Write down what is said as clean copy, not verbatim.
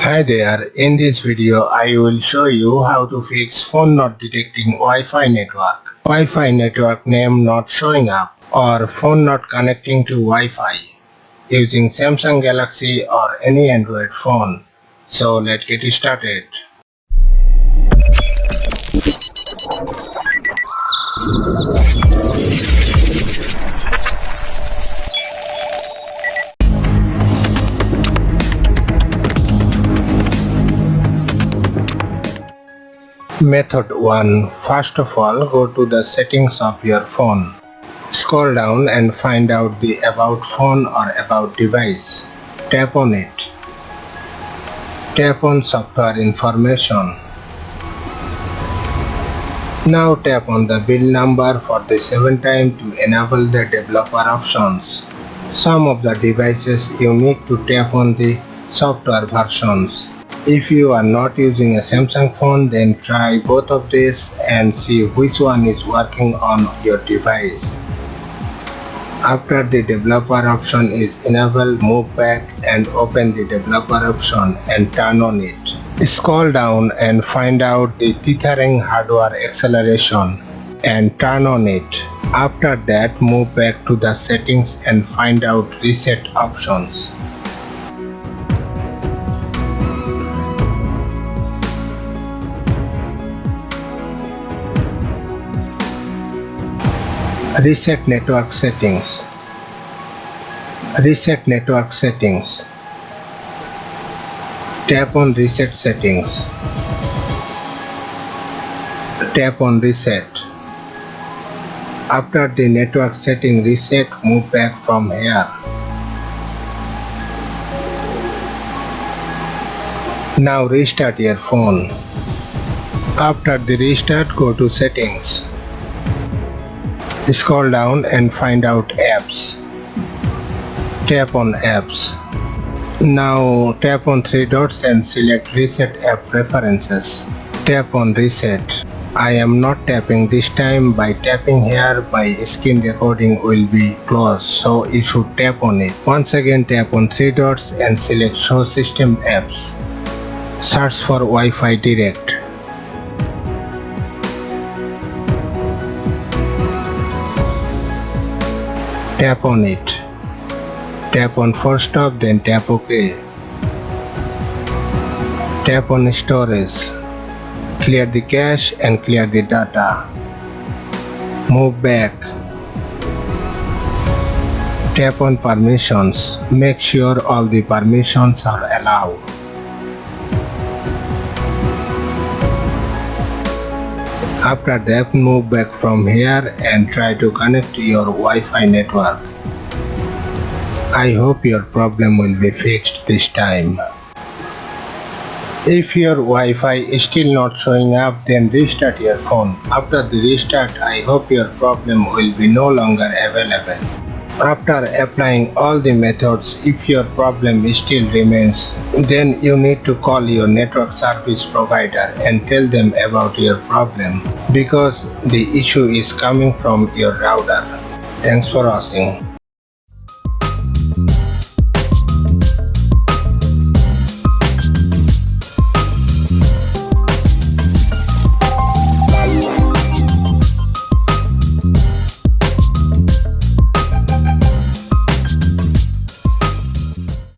Hi there, in this video I will show you how to fix phone not detecting Wi-Fi network, Wi-Fi network name not showing up, or phone not connecting to Wi-Fi using Samsung Galaxy or any Android phone. So let's get started. Method 1. First of all, go to the settings of your phone. Scroll down and find out the About phone or About device. Tap on it. Tap on Software Information. Now tap on the build number for the 7th time to enable the developer options. Some of the devices you need to tap on the software versions. If you are not using a Samsung phone, then try both of these and see which one is working on your device. After the developer option is enabled, move back and open the developer option and turn on it. Scroll down and find out the tethering hardware acceleration and turn on it. After that, move back to the settings and find out reset options. Reset network settings. Reset network settings. Tap on reset settings. Tap on reset. After the network setting reset, move back from here. Now restart your phone. After the restart, go to settings. Scroll down and find out apps. Tap on apps. Now tap on 3 dots and select reset app preferences. Tap on reset. I am not tapping this time. By tapping here, my screen recording will be closed, so you should tap on it. Once again, tap on 3 dots and select show system apps. Search for Wi-Fi Direct. Tap on it. Tap on Force Stop, then tap OK. Tap on Storage. Clear the cache and clear the data. Move back. Tap on Permissions. Make sure all the permissions are allowed. After that, move back from here and try to connect to your Wi-Fi network. I hope your problem will be fixed this time. If your Wi-Fi is still not showing up, then restart your phone. After the restart, I hope your problem will be no longer available. After applying all the methods, if your problem still remains, then you need to call your network service provider and tell them about your problem, because the issue is coming from your router. Thanks for watching.